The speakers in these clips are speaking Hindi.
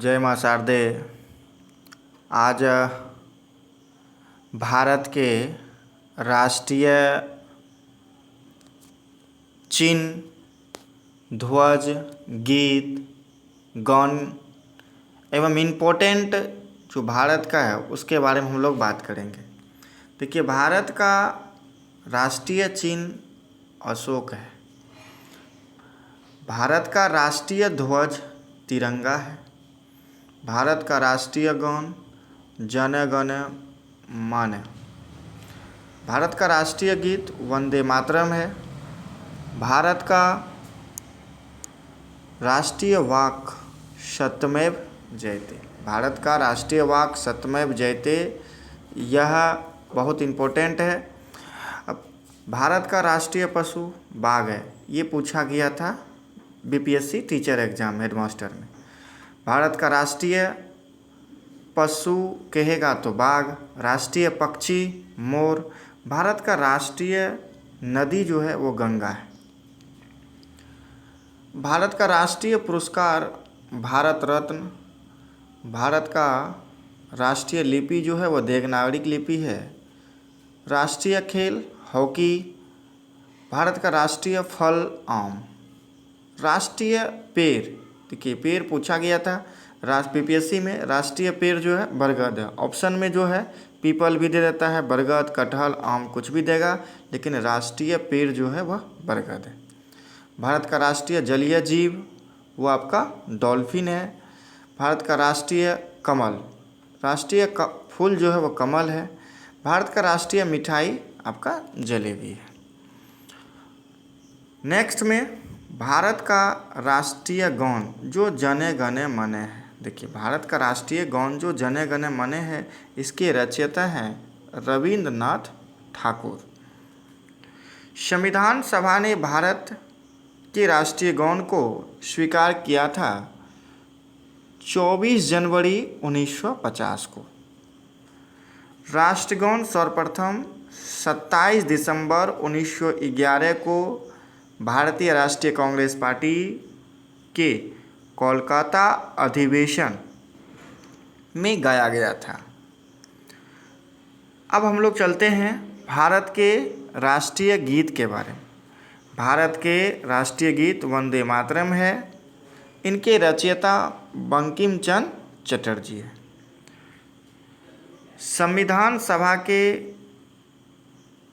जय मां शारदे। आज भारत के राष्ट्रीय चिन्ह, ध्वज, गीत, गौन एवं इम्पोर्टेंट जो भारत का है उसके बारे में हम लोग बात करेंगे। देखिए, भारत का राष्ट्रीय चिन्ह अशोक है। भारत का राष्ट्रीय ध्वज तिरंगा है। भारत का राष्ट्रीय गान जन गण मन है। भारत का राष्ट्रीय गीत वंदे मातरम है। भारत का राष्ट्रीय वाक् सत्यमेव जयते। भारत का राष्ट्रीय वाक् सत्यमेव जयते, यह बहुत इम्पोर्टेंट है। अब भारत का राष्ट्रीय पशु बाघ है। ये पूछा गया था बीपीएससी टीचर एग्जाम हेडमास्टर में। भारत का राष्ट्रीय पशु कहेगा तो बाघ, राष्ट्रीय पक्षी मोर। भारत का राष्ट्रीय नदी जो है वो गंगा है। भारत का राष्ट्रीय पुरस्कार भारत रत्न। भारत का राष्ट्रीय लिपि जो है वो देवनागरी लिपि है। राष्ट्रीय खेल हॉकी। भारत का राष्ट्रीय फल आम। राष्ट्रीय पेड़, देखिए पेड़ पूछा गया था बीपीएससी में। राष्ट्रीय पेड़ जो है बरगद है। ऑप्शन में जो है पीपल भी दे देता है, बरगद, कटहल, आम कुछ भी देगा, लेकिन राष्ट्रीय पेड़ जो है वह बरगद है। भारत का राष्ट्रीय जलीय जीव वो आपका डॉल्फिन है। भारत का राष्ट्रीय कमल, राष्ट्रीय फूल जो है वो कमल है। भारत का राष्ट्रीय मिठाई आपका जलेबी है। नेक्स्ट में भारत का राष्ट्रीय गान जो जने गने मने है। देखिए, भारत का राष्ट्रीय गान जो जने गने मने है, इसके रचयिता हैं रविंद्रनाथ ठाकुर। संविधान सभा ने भारत के राष्ट्रीय गान को स्वीकार किया था 24 जनवरी 1950 को। राष्ट्रगान सर्वप्रथम 27 दिसंबर 1911 को भारतीय राष्ट्रीय कांग्रेस पार्टी के कोलकाता अधिवेशन में गाया गया था। अब हम लोग चलते हैं भारत के राष्ट्रीय गीत के बारे में। भारत के राष्ट्रीय गीत वंदे मातरम है। इनके रचयिता बंकिम चंद्र चटर्जी है।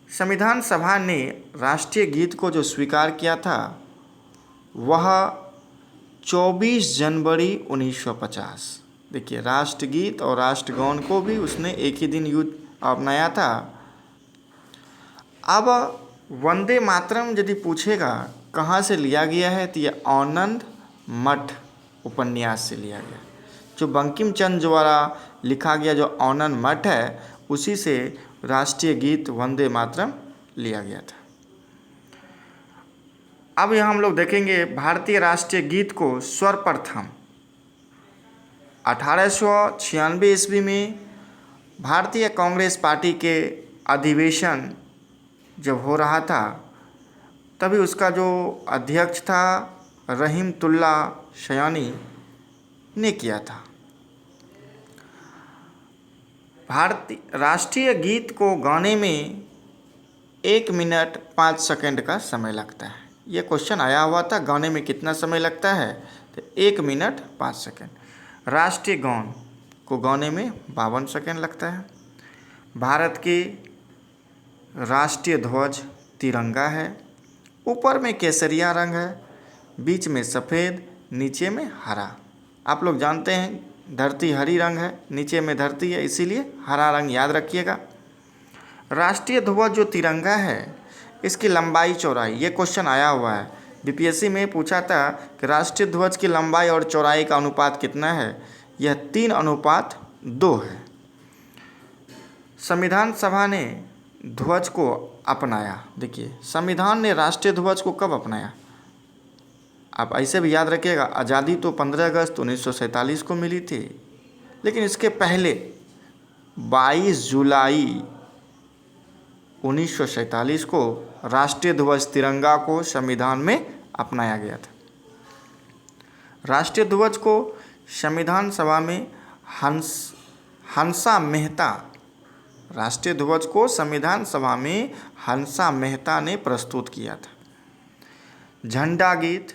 संविधान सभा ने राष्ट्रीय गीत को जो स्वीकार किया था वह 24 जनवरी 1950। देखिए, राष्ट्रगीत और राष्ट्रगान को भी उसने एक ही दिन अपनाया था। अब वंदे मातरम यदि पूछेगा कहाँ से लिया गया है तो यह आनंद मठ उपन्यास से लिया गया। जो बंकिम चंद्र द्वारा लिखा गया जो आनंद मठ है, उसी से राष्ट्रीय गीत वंदे मातरम लिया गया था। अब यहाँ हम लोग देखेंगे भारतीय राष्ट्रीय गीत को सर्वप्रथम 1896 ईस्वी में भारतीय कांग्रेस पार्टी के अधिवेशन जब हो रहा था, तभी उसका जो अध्यक्ष था रहीमतुल्ला सयानी ने किया था। भारतीय राष्ट्रीय गीत को गाने में 1 मिनट 5 सेकंड का समय लगता है। ये क्वेश्चन आया हुआ था, गाने में कितना समय लगता है, तो 1 मिनट 5 सेकंड। राष्ट्रीय गान को गाने में 52 सेकंड लगता है। भारत के राष्ट्रीय ध्वज तिरंगा है। ऊपर में केसरिया रंग है, बीच में सफ़ेद, नीचे में हरा। आप लोग जानते हैं धरती हरी रंग है, नीचे में धरती है, इसीलिए हरा रंग याद रखिएगा। राष्ट्रीय ध्वज जो तिरंगा है, इसकी लंबाई चौड़ाई, ये क्वेश्चन आया हुआ है बीपीएससी में। पूछा था कि राष्ट्रीय ध्वज की लंबाई और चौड़ाई का अनुपात कितना है। यह 3:2 है। संविधान सभा ने ध्वज को अपनाया। देखिए, संविधान ने राष्ट्रीय ध्वज को कब अपनाया, आप ऐसे भी याद रखिएगा। आज़ादी तो 15 अगस्त 1947 को मिली थी, लेकिन इसके पहले 22 जुलाई 1947 को राष्ट्रीय ध्वज तिरंगा को संविधान में अपनाया गया था। राष्ट्रीय ध्वज को संविधान सभा में हंसा मेहता, राष्ट्रीय ध्वज को संविधान सभा में हंसा मेहता ने प्रस्तुत किया था। झंडा गीत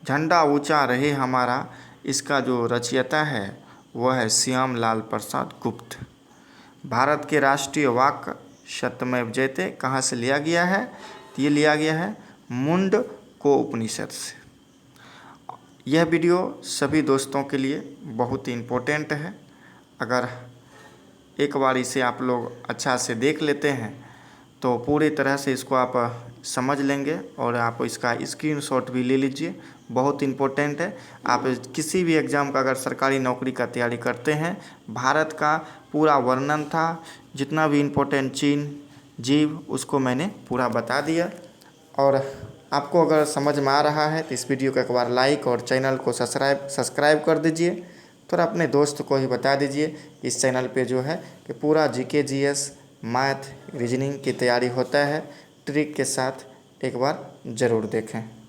झंडा ऊंचा रहे हमारा, इसका जो रचयिता है वह है श्याम लाल प्रसाद गुप्त। भारत के राष्ट्रीय वाक्य सत्यमेव जयते कहाँ से लिया गया है? तो ये लिया गया है मुंडको उपनिषद से। यह वीडियो सभी दोस्तों के लिए बहुत ही इम्पोर्टेंट है। अगर एक बार इसे आप लोग अच्छा से देख लेते हैं तो पूरी तरह से इसको आप समझ लेंगे और आप इसका स्क्रीनशॉट भी ले लीजिए, बहुत इम्पोर्टेंट है। आप किसी भी एग्ज़ाम का अगर सरकारी नौकरी का तैयारी करते हैं, भारत का पूरा वर्णन था, जितना भी इम्पोर्टेंट चिन्ह जीव उसको मैंने पूरा बता दिया। और आपको अगर समझ में आ रहा है तो इस वीडियो को एक बार लाइक और चैनल को सब्सक्राइब कर दीजिए। थोड़ा अपने दोस्त को ही बता दीजिए इस चैनल पे जो है कि पूरा जीके जीएस मैथ रीजनिंग की तैयारी होता है, ट्रिक के साथ एक बार ज़रूर देखें।